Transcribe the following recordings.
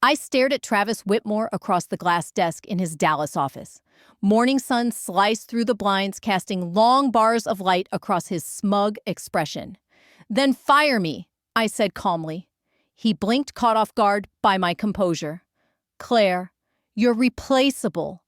I stared at Travis Whitmore across the glass desk in his Dallas office. Morning sun sliced through the blinds, casting long bars of light across his smug expression. "Then fire me," I said calmly. He blinked, caught off guard by my composure. "Claire, you're replaceable.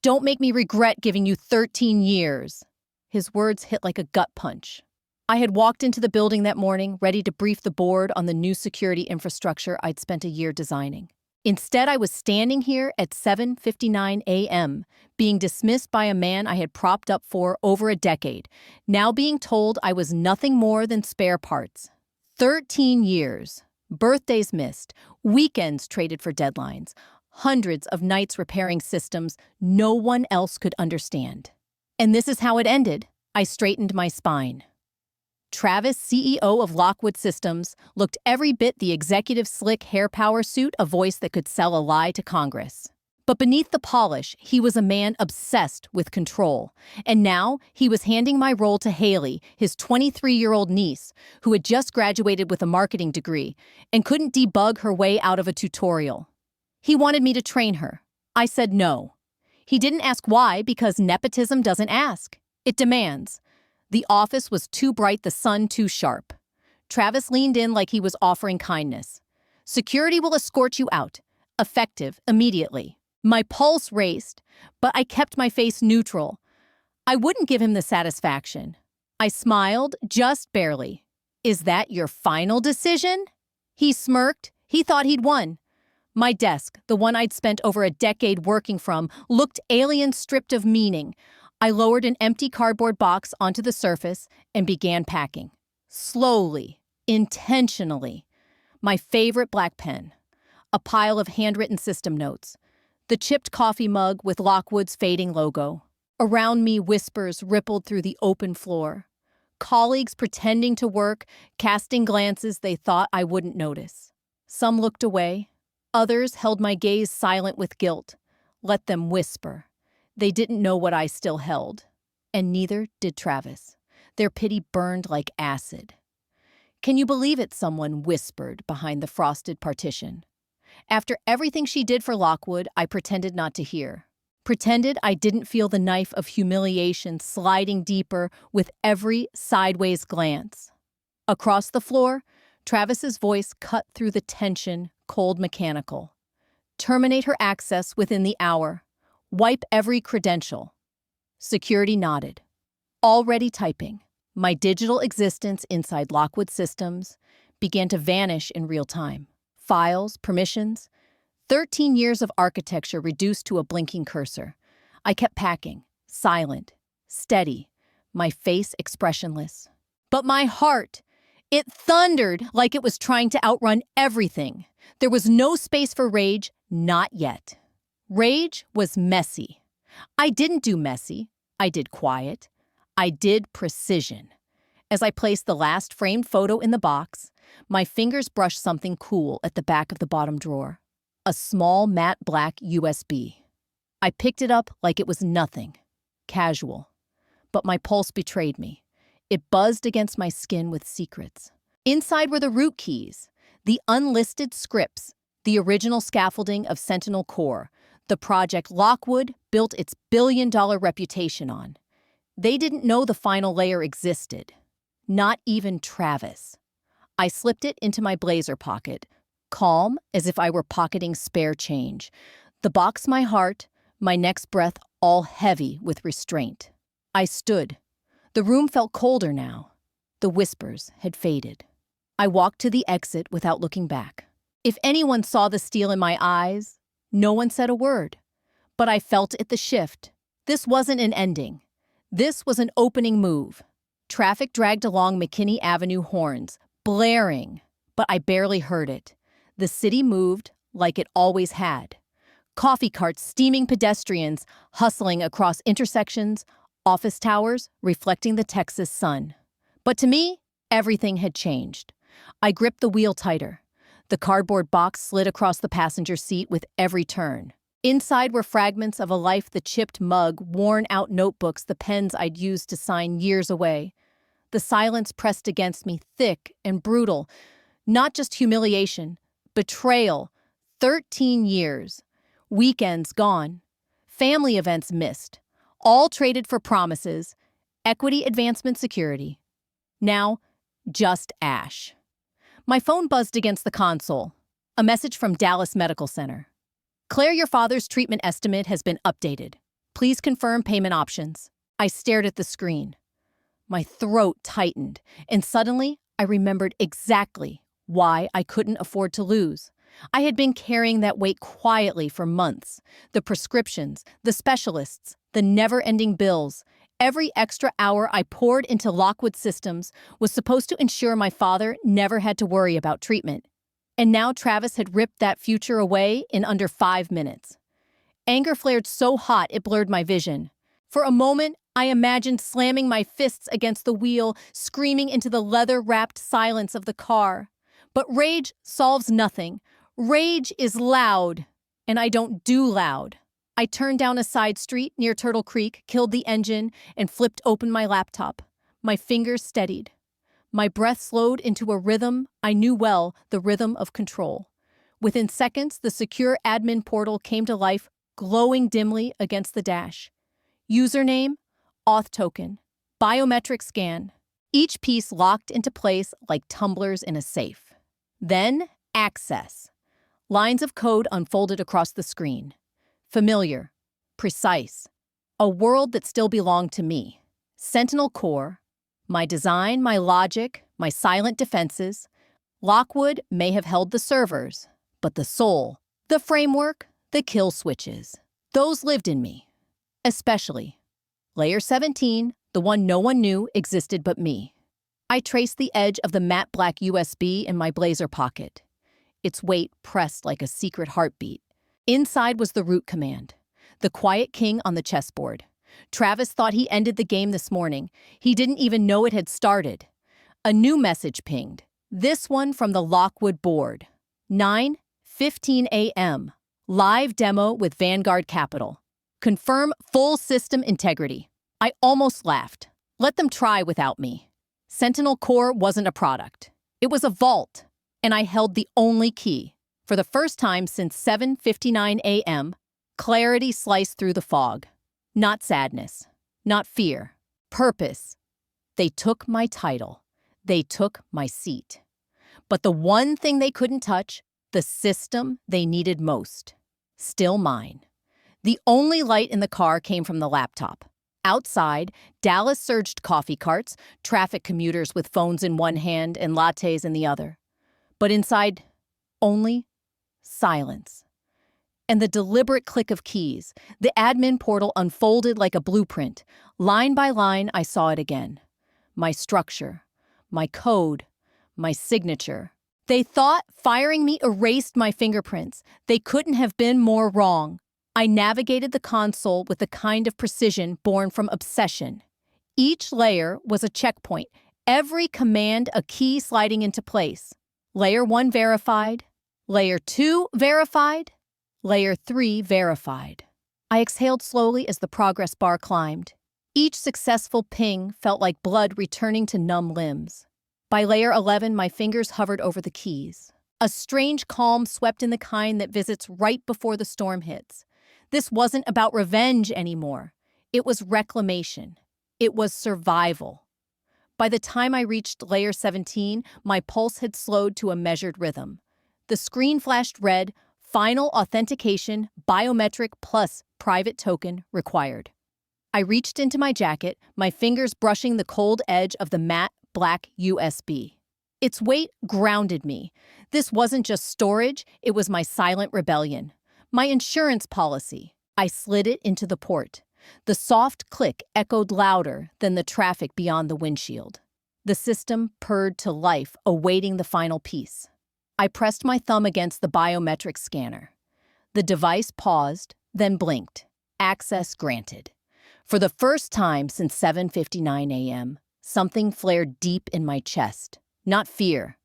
Don't make me regret giving you 13 years." His words hit like a gut punch. I had walked into the building that morning, ready to brief the board on the new security infrastructure I'd spent a year designing. Instead, I was standing here at 7:59 a.m., being dismissed by a man I had propped up for over a decade, now being told I was nothing more than spare parts. 13 years. Birthdays missed, weekends traded for deadlines, hundreds of nights repairing systems no one else could understand. And this is how it ended. I straightened my spine. Travis, CEO of Lockwood Systems, looked every bit the executive slick hair power suit, a voice that could sell a lie to Congress. But beneath the polish, he was a man obsessed with control. And now he was handing my role to Haley, his 23-year-old niece, who had just graduated with a marketing degree and couldn't debug her way out of a tutorial. He wanted me to train her. I said no. He didn't ask why, because nepotism doesn't ask. It demands. The office was too bright, the sun too sharp. Travis leaned in like he was offering kindness. "Security will escort you out. Effective immediately." My pulse raced, but I kept my face neutral. I wouldn't give him the satisfaction. I smiled, just barely. "Is that your final decision?" He smirked. He thought he'd won. My desk, the one I'd spent over a decade working from, looked alien, stripped of meaning. I lowered an empty cardboard box onto the surface and began packing. Slowly, intentionally. My favorite black pen. A pile of handwritten system notes. The chipped coffee mug with Lockwood's fading logo. Around me, whispers rippled through the open floor. Colleagues pretending to work, casting glances they thought I wouldn't notice. Some looked away. Others held my gaze silent with guilt. Let them whisper. They didn't know what I still held. And neither did Travis. Their pity burned like acid. "Can you believe it?" someone whispered behind the frosted partition. After everything she did for Lockwood, I pretended not to hear. Pretended I didn't feel the knife of humiliation sliding deeper with every sideways glance. Across the floor, Travis's voice cut through the tension, cold mechanical. "Terminate her access within the hour. Wipe every credential." Security nodded. Already typing. My digital existence inside Lockwood Systems began to vanish in real time. Files, permissions, 13 years of architecture reduced to a blinking cursor. I kept packing, silent, steady, my face expressionless. But my heart, it thundered like it was trying to outrun everything. There was no space for rage, not yet. Rage was messy. I didn't do messy. I did quiet. I did precision. As I placed the last framed photo in the box, my fingers brushed something cool at the back of the bottom drawer. A small matte black USB. I picked it up like it was nothing. Casual. But my pulse betrayed me. It buzzed against my skin with secrets. Inside were the root keys, the unlisted scripts, the original scaffolding of Sentinel Core, the project Lockwood built its billion-dollar reputation on. They didn't know the final layer existed. Not even Travis. I slipped it into my blazer pocket, calm as if I were pocketing spare change. The box, my heart, my next breath all heavy with restraint. I stood. The room felt colder now. The whispers had faded. I walked to the exit without looking back. If anyone saw the steel in my eyes, no one said a word. But I felt it, the shift. This wasn't an ending. This was an opening move. Traffic dragged along McKinney Avenue horns, blaring, but I barely heard it. The city moved like it always had. Coffee carts, steaming pedestrians, hustling across intersections, office towers reflecting the Texas sun. But to me, everything had changed. I gripped the wheel tighter. The cardboard box slid across the passenger seat with every turn. Inside were fragments of a life, the chipped mug, worn-out notebooks, the pens I'd used to sign years away. The silence pressed against me, thick and brutal. Not just humiliation, betrayal, 13 years. Weekends gone. Family events missed. All traded for promises. Equity advancement security. Now, just ash. My phone buzzed against the console. A message from Dallas Medical Center. Claire, your father's treatment estimate has been updated. Please confirm payment options. I stared at the screen. My throat tightened, and suddenly I remembered exactly why I couldn't afford to lose. I had been carrying that weight quietly for months. The prescriptions, the specialists, the never-ending bills. Every extra hour I poured into Lockwood Systems was supposed to ensure my father never had to worry about treatment. And now Travis had ripped that future away in under 5 minutes. Anger flared so hot it blurred my vision. For a moment, I imagined slamming my fists against the wheel, screaming into the leather-wrapped silence of the car. But rage solves nothing. Rage is loud, and I don't do loud. I turned down a side street near Turtle Creek, killed the engine, and flipped open my laptop. My fingers steadied. My breath slowed into a rhythm I knew well, the rhythm of control. Within seconds, the secure admin portal came to life, glowing dimly against the dash. Username, auth token, biometric scan. Each piece locked into place like tumblers in a safe. Then, access. Lines of code unfolded across the screen. Familiar, precise. A world that still belonged to me. Sentinel Core. My design, my logic, my silent defenses. Lockwood may have held the servers, but the soul, the framework, the kill switches, those lived in me. Especially Layer 17, the one no one knew existed but me. I traced the edge of the matte black USB in my blazer pocket. Its weight pressed like a secret heartbeat. Inside was the root command, the quiet king on the chessboard. Travis thought he ended the game this morning. He didn't even know it had started. A new message pinged, this one from the Lockwood board. 9:15 a.m. Live demo with Vanguard Capital. Confirm full system integrity. I almost laughed. Let them try without me. Sentinel Core wasn't a product. It was a vault, and I held the only key. For the first time since 7:59 a.m., clarity sliced through the fog. Not sadness, not fear, purpose. They took my title. They took my seat. But the one thing they couldn't touch, the system they needed most, still mine. The only light in the car came from the laptop. Outside, Dallas surged coffee carts, traffic commuters with phones in one hand and lattes in the other. But inside, only silence. And the deliberate click of keys, the admin portal unfolded like a blueprint. Line by line, I saw it again. My structure, my code, my signature. They thought firing me erased my fingerprints. They couldn't have been more wrong. I navigated the console with the kind of precision born from obsession. Each layer was a checkpoint, every command a key sliding into place. Layer 1 verified, Layer 2 verified, Layer 3 verified. I exhaled slowly as the progress bar climbed. Each successful ping felt like blood returning to numb limbs. By Layer 11, my fingers hovered over the keys. A strange calm swept in, the kind that visits right before the storm hits. This wasn't about revenge anymore. It was reclamation. It was survival. By the time I reached Layer 17, my pulse had slowed to a measured rhythm. The screen flashed red, final authentication, biometric plus private token required. I reached into my jacket, my fingers brushing the cold edge of the matte black USB. Its weight grounded me. This wasn't just storage, it was my silent rebellion. My insurance policy. I slid it into the port. The soft click echoed louder than the traffic beyond the windshield. The system purred to life, awaiting the final piece. I pressed my thumb against the biometric scanner. The device paused, then blinked. Access granted. For the first time since 7:59 a.m., something flared deep in my chest. Not fear,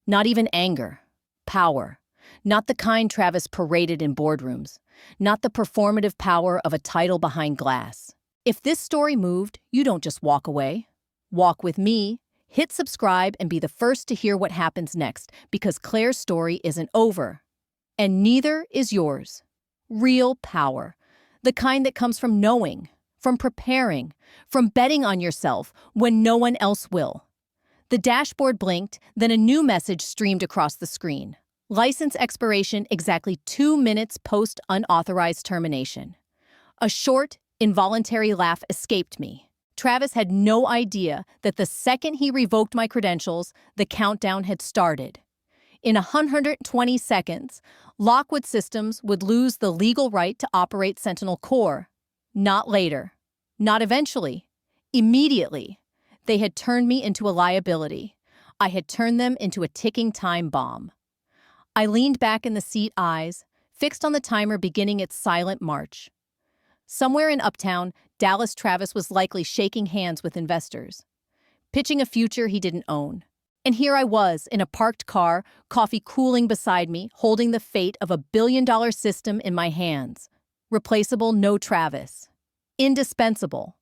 not even anger. Power. Not the kind Travis paraded in boardrooms. Not the performative power of a title behind glass. If this story moved, you don't just walk away. Walk with me, hit subscribe, and be the first to hear what happens next, because Claire's story isn't over. And neither is yours. Real power. The kind that comes from knowing, from preparing, from betting on yourself when no one else will. The dashboard blinked, then a new message streamed across the screen. License expiration exactly 2 minutes post unauthorized termination. A short, involuntary laugh escaped me. Travis had no idea that the second he revoked my credentials, the countdown had started. In 120 seconds, Lockwood Systems would lose the legal right to operate Sentinel Core. Not later. Not eventually. Immediately. They had turned me into a liability. I had turned them into a ticking time bomb. I leaned back in the seat, eyes fixed on the timer beginning its silent march. Somewhere in Uptown, Dallas, Travis was likely shaking hands with investors, pitching a future he didn't own. And here I was, in a parked car, coffee cooling beside me, holding the fate of $1 billion system in my hands. Replaceable, no Travis. Indispensable.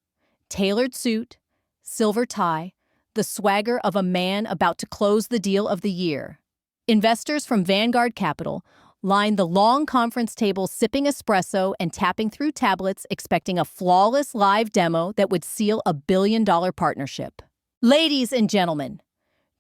Tailored suit, silver tie, the swagger of a man about to close the deal of the year. Investors from Vanguard Capital lined the long conference table, sipping espresso and tapping through tablets, expecting a flawless live demo that would seal a $1 billion partnership. Ladies and gentlemen,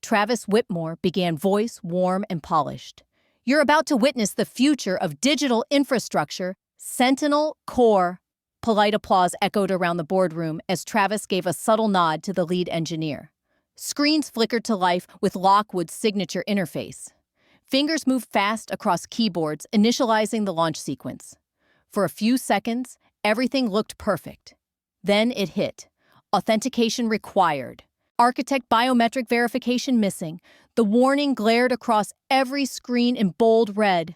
Travis Whitmore began, voice warm and polished. You're about to witness the future of digital infrastructure, Sentinel Core. Polite applause echoed around the boardroom as Travis gave a subtle nod to the lead engineer. Screens flickered to life with Lockwood's signature interface. Fingers moved fast across keyboards, initializing the launch sequence. For a few seconds, everything looked perfect. Then it hit. Authentication required. Architect biometric verification missing. The warning glared across every screen in bold red.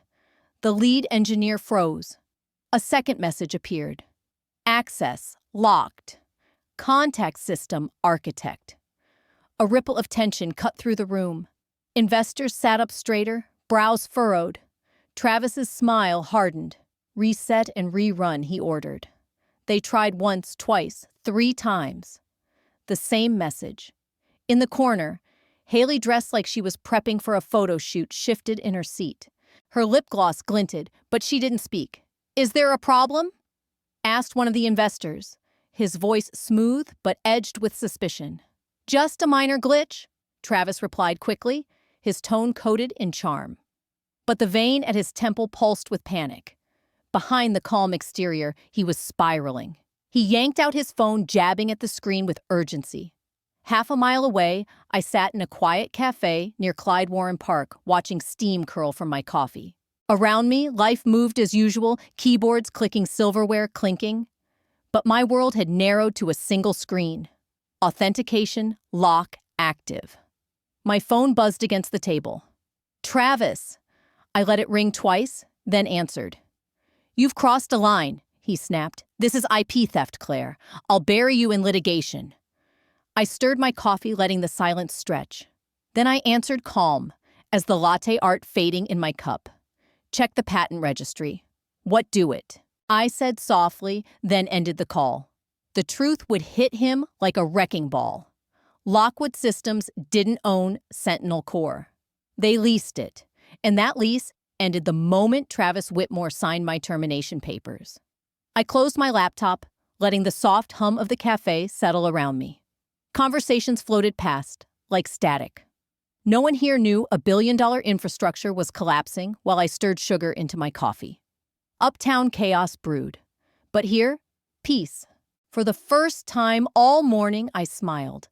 The lead engineer froze. A second message appeared. Access locked. Contact system architect. A ripple of tension cut through the room. Investors sat up straighter, brows furrowed. Travis's smile hardened. Reset and rerun, he ordered. They tried once, twice, 3 times. The same message. In the corner, Haley, dressed like she was prepping for a photo shoot, shifted in her seat. Her lip gloss glinted, but she didn't speak. Is there a problem? Asked one of the investors, his voice smooth but edged with suspicion. Just a minor glitch, Travis replied quickly, his tone coated in charm. But the vein at his temple pulsed with panic. Behind the calm exterior, he was spiraling. He yanked out his phone, jabbing at the screen with urgency. Half a mile away, I sat in a quiet cafe near Clyde Warren Park, watching steam curl from my coffee. Around me, life moved as usual, keyboards clicking, silverware clinking. But my world had narrowed to a single screen. Authentication, lock, active. My phone buzzed against the table. Travis! I let it ring twice, then answered. You've crossed a line, he snapped. This is IP theft, Claire. I'll bury you in litigation. I stirred my coffee, letting the silence stretch. Then I answered, calm, as the latte art fading in my cup. Check the patent registry. What do it? I said softly, then ended the call. The truth would hit him like a wrecking ball. Lockwood Systems didn't own Sentinel Core. They leased it, and that lease ended the moment Travis Whitmore signed my termination papers. I closed my laptop, letting the soft hum of the cafe settle around me. Conversations floated past, like static. No one here knew $1 billion infrastructure was collapsing while I stirred sugar into my coffee. Uptown chaos brewed. But here, peace. For the first time all morning, I smiled.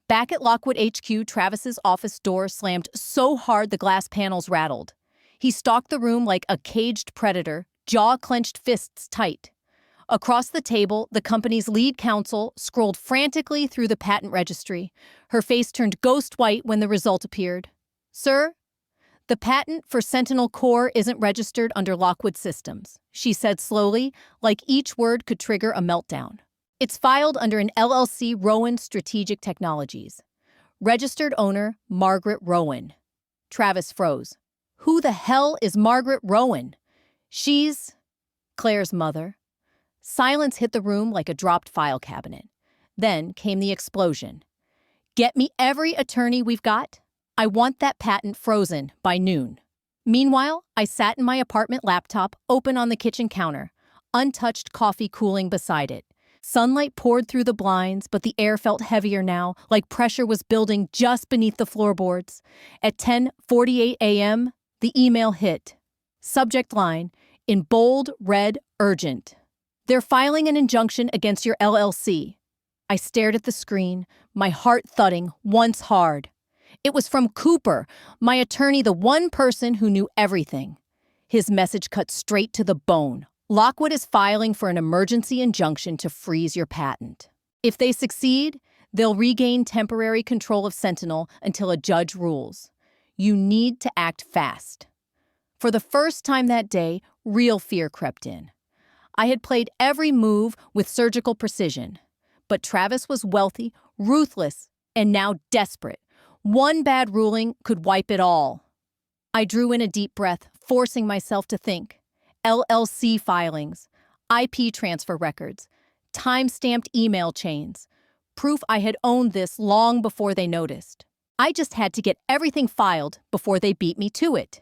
Back at Lockwood HQ, Travis's office door slammed so hard the glass panels rattled. He stalked the room like a caged predator, jaw clenched, fists tight. Across the table, the company's lead counsel scrolled frantically through the patent registry. Her face turned ghost white when the result appeared. Sir, the patent for Sentinel Core isn't registered under Lockwood Systems, she said slowly, like each word could trigger a meltdown. It's filed under an LLC, Rowan Strategic Technologies. Registered owner, Margaret Rowan. Travis froze. Who the hell is Margaret Rowan? She's Claire's mother. Silence hit the room like a dropped file cabinet. Then came the explosion. Get me every attorney we've got. I want that patent frozen by noon. Meanwhile, I sat in my apartment laptop, open on the kitchen counter, untouched coffee cooling beside it. Sunlight poured through the blinds, but the air felt heavier now, like pressure was building just beneath the floorboards. At 10:48 a.m., the email hit. Subject line, in bold, red, urgent. They're filing an injunction against your LLC. I stared at the screen, my heart thudding once hard. It was from Cooper, my attorney, the one person who knew everything. His message cut straight to the bone. Lockwood is filing for an emergency injunction to freeze your patent. If they succeed, they'll regain temporary control of Sentinel until a judge rules. You need to act fast. For the first time that day, real fear crept in. I had played every move with surgical precision. But Travis was wealthy, ruthless, and now desperate. One bad ruling could wipe it all. I drew in a deep breath, forcing myself to think. LLC filings, IP transfer records, time-stamped email chains. Proof I had owned this long before they noticed. I just had to get everything filed before they beat me to it.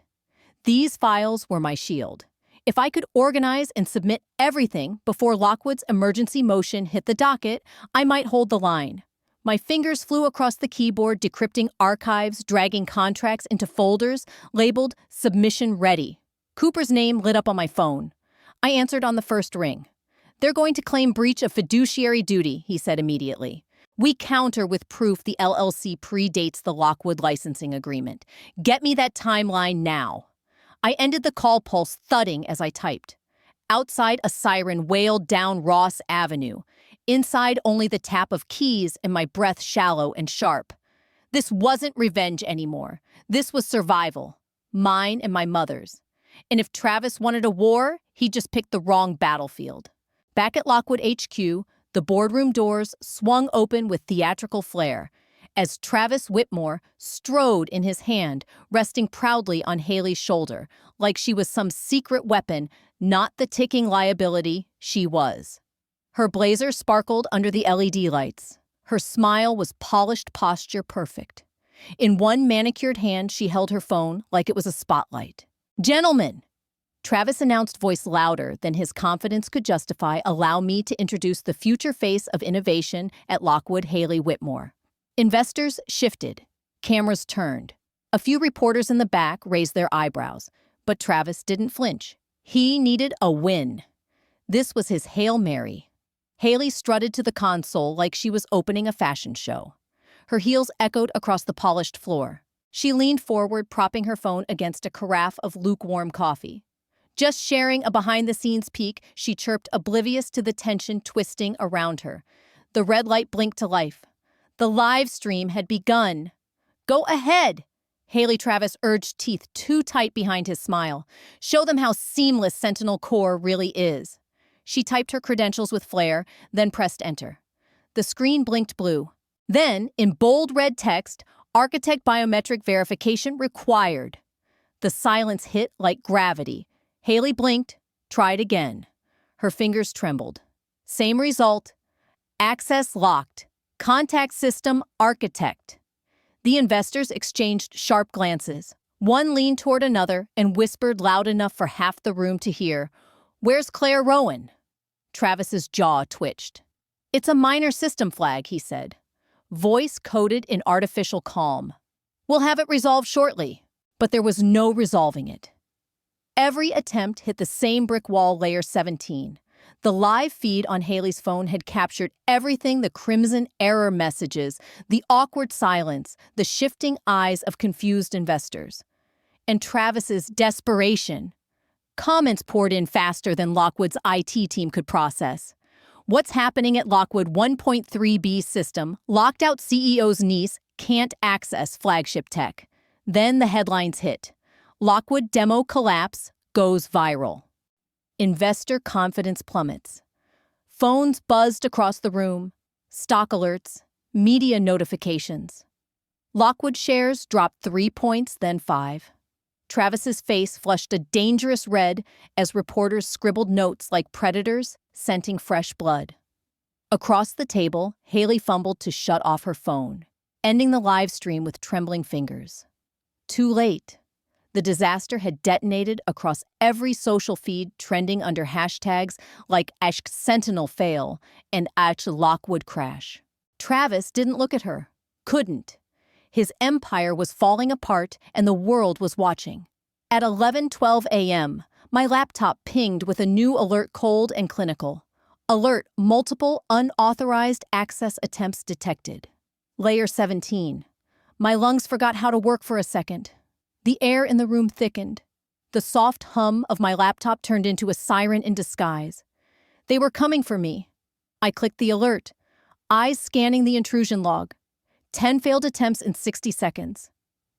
These files were my shield. If I could organize and submit everything before Lockwood's emergency motion hit the docket, I might hold the line. My fingers flew across the keyboard, decrypting archives, dragging contracts into folders labeled Submission Ready. Cooper's name lit up on my phone. I answered on the first ring. They're going to claim breach of fiduciary duty, he said immediately. We counter with proof the LLC predates the Lockwood licensing agreement. Get me that timeline now. I ended the call pulse thudding as I typed. Outside, a siren wailed down Ross Avenue. Inside, only the tap of keys and my breath shallow and sharp. This wasn't revenge anymore. This was survival. Mine and my mother's. And if Travis wanted a war, he just picked the wrong battlefield. Back at Lockwood HQ, the boardroom doors swung open with theatrical flair as Travis Whitmore strode in his hand, resting proudly on Haley's shoulder, like she was some secret weapon, not the ticking liability she was. Her blazer sparkled under the LED lights. Her smile was polished posture perfect. In one manicured hand, she held her phone like it was a spotlight. "Gentlemen," Travis announced, voice louder than his confidence could justify, "allow me to introduce the future face of innovation at Lockwood, Haley Whitmore." Investors shifted. Cameras turned. A few reporters in the back raised their eyebrows, but Travis didn't flinch. He needed a win. This was his Hail Mary. Haley strutted to the console like she was opening a fashion show. Her heels echoed across the polished floor. She leaned forward, propping her phone against a carafe of lukewarm coffee. Just sharing a behind-the-scenes peek, she chirped, oblivious to the tension twisting around her. The red light blinked to life. The live stream had begun. "Go ahead," Haley Travis urged, teeth too tight behind his smile. "Show them how seamless Sentinel Core really is." She typed her credentials with flair, then pressed enter. The screen blinked blue. Then, in bold red text, "Architect biometric verification required." The silence hit like gravity. Haley blinked, tried again. Her fingers trembled. Same result. Access locked. Contact system architect. The investors exchanged sharp glances. One leaned toward another and whispered loud enough for half the room to hear, "Where's Claire Rowan?" Travis's jaw twitched. "It's a minor system flag," he said. Voice coded in artificial calm. "We'll have it resolved shortly." But there was no resolving it. Every attempt hit the same brick wall, layer 17. The live feed on Haley's phone had captured everything: the crimson error messages, the awkward silence, the shifting eyes of confused investors. And Travis's desperation. Comments poured in faster than Lockwood's IT team could process. "What's happening at Lockwood 1.3B system? Locked out CEO's niece, can't access flagship tech." Then the headlines hit. Lockwood demo collapse, goes viral. Investor confidence plummets. Phones buzzed across the room. Stock alerts. Media notifications. Lockwood shares dropped 3 points, then 5. Travis's face flushed a dangerous red as reporters scribbled notes like predators scenting fresh blood. Across the table, Haley fumbled to shut off her phone, ending the live stream with trembling fingers. Too late. The disaster had detonated across every social feed, trending under hashtags like #SentinelFail and #LockwoodCrash. Travis didn't look at her. Couldn't. His empire was falling apart and the world was watching. At 11:12 a.m., my laptop pinged with a new alert: cold and clinical. Alert: multiple unauthorized access attempts detected. Layer 17. My lungs forgot how to work for a second. The air in the room thickened. The soft hum of my laptop turned into a siren in disguise. They were coming for me. I clicked the alert, eyes scanning the intrusion log. 10 failed attempts in 60 seconds.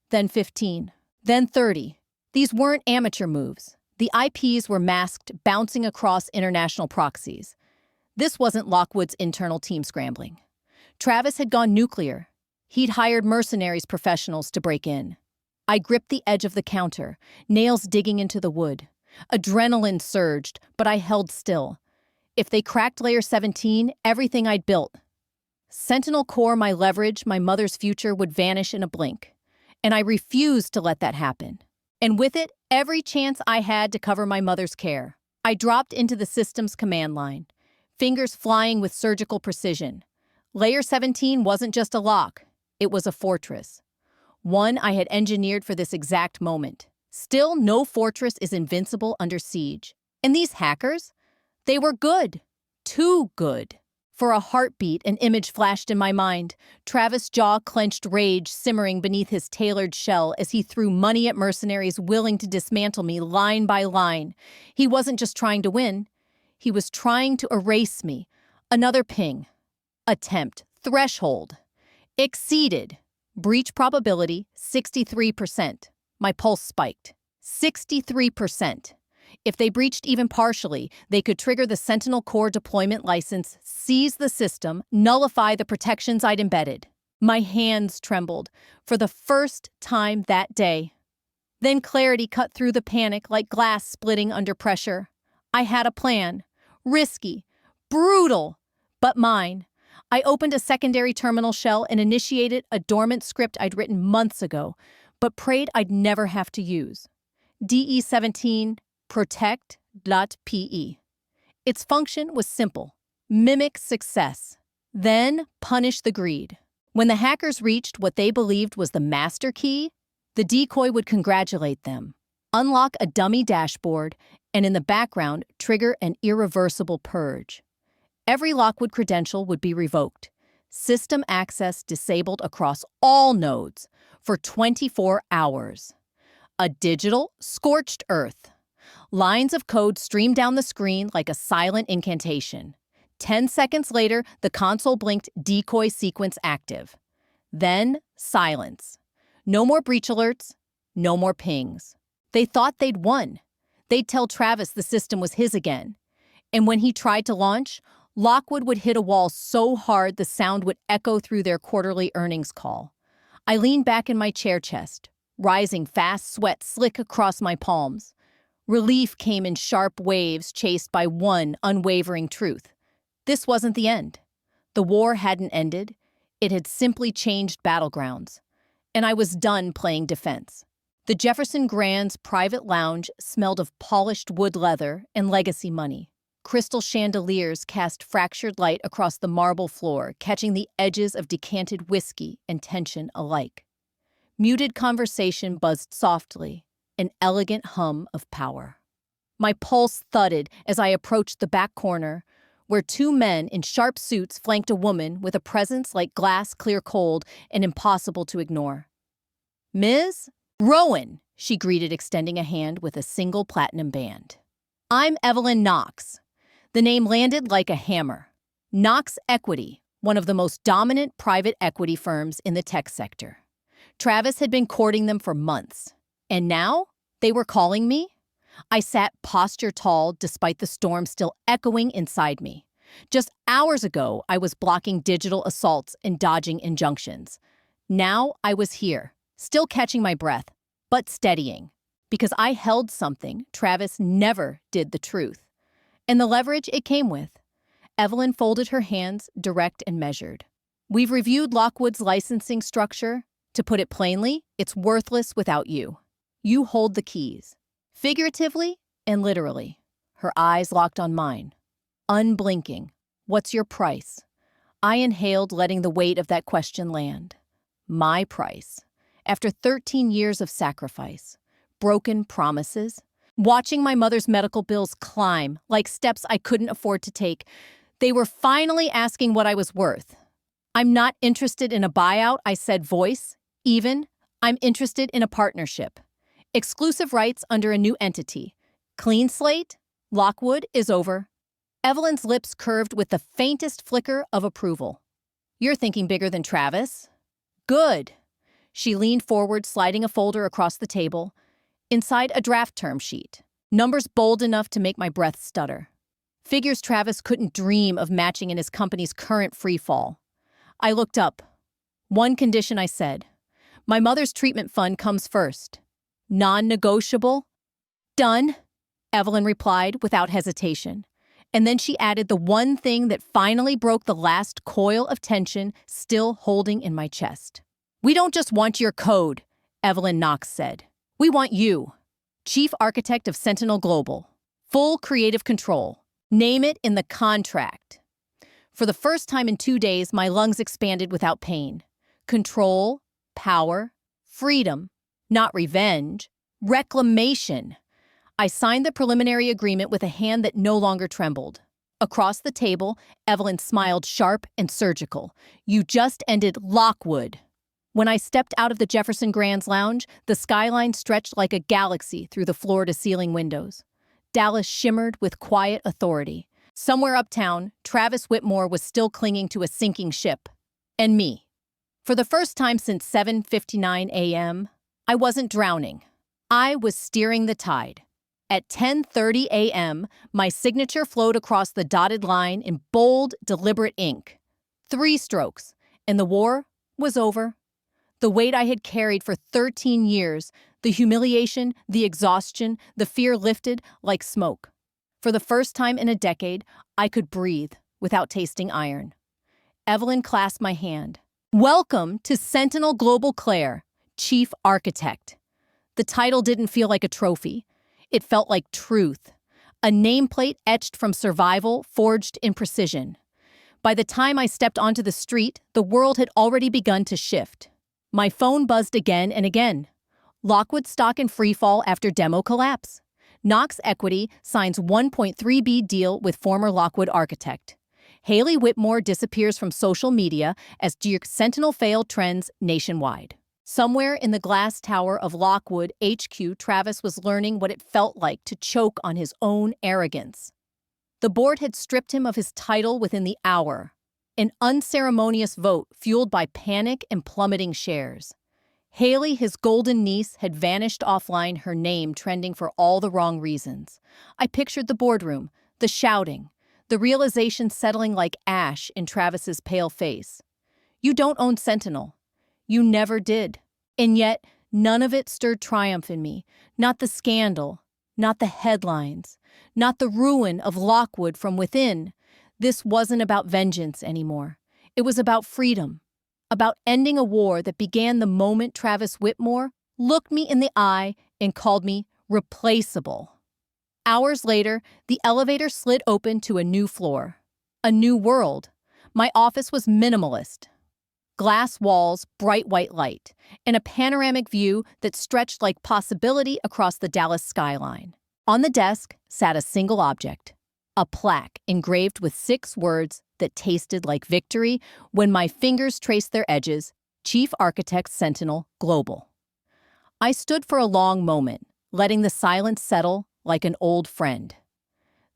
Then 15. Then 30. These weren't amateur moves. The IPs were masked, bouncing across international proxies. This wasn't Lockwood's internal team scrambling. Travis had gone nuclear. He'd hired mercenaries professionals to break in. I gripped the edge of the counter, nails digging into the wood. Adrenaline surged, but I held still. If they cracked Layer 17, everything I'd built. Sentinel Core, my leverage, my mother's future, would vanish in a blink. And I refused to let that happen. And with it, every chance I had to cover my mother's care. I dropped into the system's command line, fingers flying with surgical precision. Layer 17 wasn't just a lock, it was a fortress. One I had engineered for this exact moment. Still, no fortress is invincible under siege. And these hackers? They were good. Too good. For a heartbeat, an image flashed in my mind. Travis' jaw clenched, rage simmering beneath his tailored shell as he threw money at mercenaries willing to dismantle me line by line. He wasn't just trying to win. He was trying to erase me. Another ping. Attempt. Threshold. Exceeded. Breach probability, 63%. My pulse spiked. 63%. If they breached even partially, they could trigger the Sentinel Core deployment license, seize the system, nullify the protections I'd embedded. My hands trembled for the first time that day. Then clarity cut through the panic like glass splitting under pressure. I had a plan. Risky. Brutal. But mine. I opened a secondary terminal shell and initiated a dormant script I'd written months ago, but prayed I'd never have to use. DE17 protect.pe. Its function was simple: mimic success, then punish the greed. When the hackers reached what they believed was the master key, the decoy would congratulate them, unlock a dummy dashboard, and in the background trigger an irreversible purge. Every Lockwood credential would be revoked. System access disabled across all nodes for 24 hours. A digital, scorched earth. Lines of code streamed down the screen like a silent incantation. 10 seconds later, the console blinked, decoy sequence active. Then, silence. No more breach alerts, no more pings. They thought they'd won. They'd tell Travis the system was his again. And when he tried to launch, Lockwood would hit a wall so hard the sound would echo through their quarterly earnings call. I leaned back in my chair chest, rising fast, sweat slick across my palms. Relief came in sharp waves chased by one unwavering truth. This wasn't the end. The war hadn't ended. It had simply changed battlegrounds. And I was done playing defense. The Jefferson Grand's private lounge smelled of polished wood leather and legacy money. Crystal chandeliers cast fractured light across the marble floor, catching the edges of decanted whiskey and tension alike. Muted conversation buzzed softly, an elegant hum of power. My pulse thudded as I approached the back corner, where two men in sharp suits flanked a woman with a presence like glass clear cold and impossible to ignore. "Ms. Rowan," she greeted, extending a hand with a single platinum band. "I'm Evelyn Knox." The name landed like a hammer. Knox Equity, one of the most dominant private equity firms in the tech sector. Travis had been courting them for months. And now, they were calling me? I sat posture tall despite the storm still echoing inside me. Just hours ago, I was blocking digital assaults and dodging injunctions. Now I was here, still catching my breath, but steadying. Because I held something Travis never did: the truth. And the leverage it came with. Evelyn folded her hands, direct and measured. "We've reviewed Lockwood's licensing structure. To put it plainly, it's worthless without you. You hold the keys, figuratively and literally. Her eyes locked on mine. Unblinking. What's your price? I inhaled, letting the weight of that question land. My price. After 13 years of sacrifice, broken promises, watching my mother's medical bills climb like steps I couldn't afford to take, they were finally asking what I was worth. I'm not interested in a buyout, I said, voice. Even, I'm interested in a partnership. Exclusive rights under a new entity. Clean slate? Lockwood is over. Evelyn's lips curved with the faintest flicker of approval. You're thinking bigger than Travis? Good. She leaned forward, sliding a folder across the table. Inside, a draft term sheet. Numbers bold enough to make my breath stutter. Figures Travis couldn't dream of matching in his company's current free fall. I looked up. One condition, I said. My mother's treatment fund comes first. Non-negotiable? Done, Evelyn replied without hesitation. And then she added the one thing that finally broke the last coil of tension still holding in my chest. We don't just want your code, Evelyn Knox said. We want you, Chief Architect of Sentinel Global. Full creative control. Name it in the contract. For the first time in 2 days, my lungs expanded without pain. Control, power, freedom, not revenge, reclamation. I signed the preliminary agreement with a hand that no longer trembled. Across the table, Evelyn smiled sharp and surgical. You just ended Lockwood. When I stepped out of the Jefferson Grand's lounge, the skyline stretched like a galaxy through the floor-to-ceiling windows. Dallas shimmered with quiet authority. Somewhere uptown, Travis Whitmore was still clinging to a sinking ship. And me. For the first time since 7:59 a.m., I wasn't drowning. I was steering the tide. At 10:30 a.m., my signature flowed across the dotted line in bold, deliberate ink. 3 strokes, and the war was over. The weight I had carried for 13 years, the humiliation, the exhaustion, the fear lifted like smoke. For the first time in a decade, I could breathe without tasting iron. Evelyn clasped my hand. Welcome to Sentinel Global Claire, Chief Architect. The title didn't feel like a trophy. It felt like truth, a nameplate etched from survival, forged in precision. By the time I stepped onto the street, the world had already begun to shift. My phone buzzed again and again. Lockwood stock in freefall after demo collapse. Knox Equity signs $1.3 billion deal with former Lockwood architect. Haley Whitmore disappears from social media as Duke Sentinel failed trends nationwide. Somewhere in the glass tower of Lockwood HQ, Travis was learning what it felt like to choke on his own arrogance. The board had stripped him of his title within the hour. An unceremonious vote fueled by panic and plummeting shares. Haley, his golden niece, had vanished offline, her name trending for all the wrong reasons. I pictured the boardroom, the shouting, the realization settling like ash in Travis's pale face. You don't own Sentinel. You never did. And yet, none of it stirred triumph in me. Not the scandal, not the headlines, not the ruin of Lockwood from within. This wasn't about vengeance anymore. It was about freedom, about ending a war that began the moment Travis Whitmore looked me in the eye and called me replaceable. Hours later, the elevator slid open to a new floor, a new world. My office was minimalist. Glass walls, bright white light, and a panoramic view that stretched like possibility across the Dallas skyline. On the desk sat a single object, a plaque engraved with 6 words that tasted like victory when my fingers traced their edges, Chief Architect Sentinel Global. I stood for a long moment, letting the silence settle like an old friend.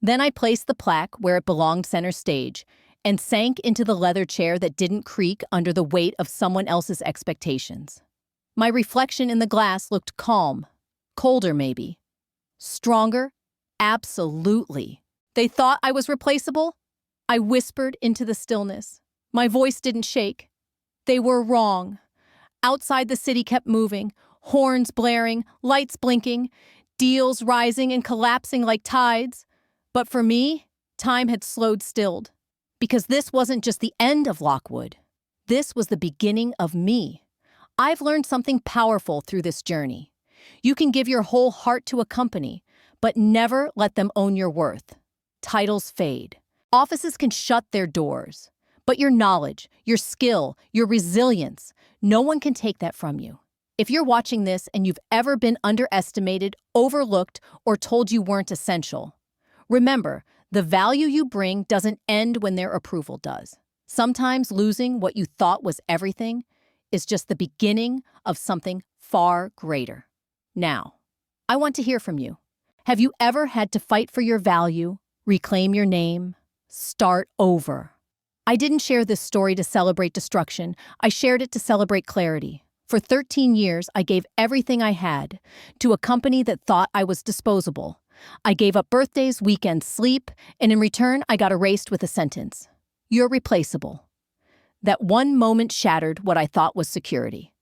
Then I placed the plaque where it belonged, center stage, and sank into the leather chair that didn't creak under the weight of someone else's expectations. My reflection in the glass looked calm, colder maybe. Stronger? Absolutely. They thought I was replaceable? I whispered into the stillness. My voice didn't shake. They were wrong. Outside, the city kept moving, horns blaring, lights blinking, deals rising and collapsing like tides. But for me, time had slowed stilled. Because this wasn't just the end of Lockwood. This was the beginning of me. I've learned something powerful through this journey. You can give your whole heart to a company, but never let them own your worth. Titles fade. Offices can shut their doors, but your knowledge, your skill, your resilience, no one can take that from you. If you're watching this and you've ever been underestimated, overlooked, or told you weren't essential, remember, the value you bring doesn't end when their approval does. Sometimes losing what you thought was everything is just the beginning of something far greater. Now, I want to hear from you. Have you ever had to fight for your value, reclaim your name, start over? I didn't share this story to celebrate destruction. I shared it to celebrate clarity. For 13 years, I gave everything I had to a company that thought I was disposable. I gave up birthdays, weekends, sleep, and in return, I got erased with a sentence. You're replaceable. That one moment shattered what I thought was security.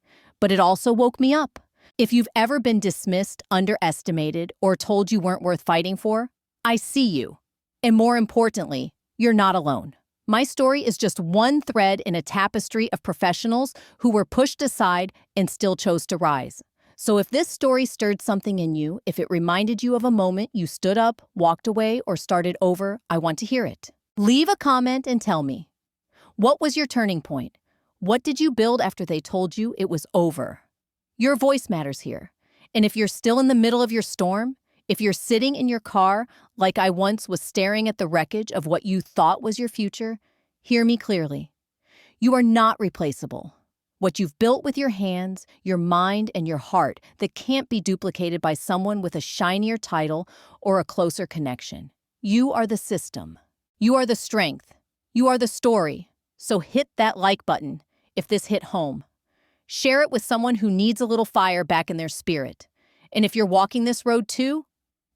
But it also woke me up. If you've ever been dismissed, underestimated, or told you weren't worth fighting for, I see you. And more importantly, you're not alone. My story is just one thread in a tapestry of professionals who were pushed aside and still chose to rise. So if this story stirred something in you, if it reminded you of a moment you stood up, walked away, or started over, I want to hear it. Leave a comment and tell me. What was your turning point? What did you build after they told you it was over? Your voice matters here. And if you're still in the middle of your storm, if you're sitting in your car like I once was staring at the wreckage of what you thought was your future, hear me clearly. You are not replaceable. What you've built with your hands, your mind, and your heart that can't be duplicated by someone with a shinier title or a closer connection. You are the system. You are the strength. You are the story. So hit that like button if this hit home. Share it with someone who needs a little fire back in their spirit. And if you're walking this road too,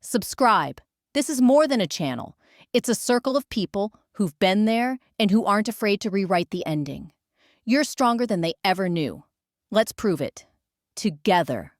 subscribe. This is more than a channel. It's a circle of people who've been there and who aren't afraid to rewrite the ending. You're stronger than they ever knew. Let's prove it. Together.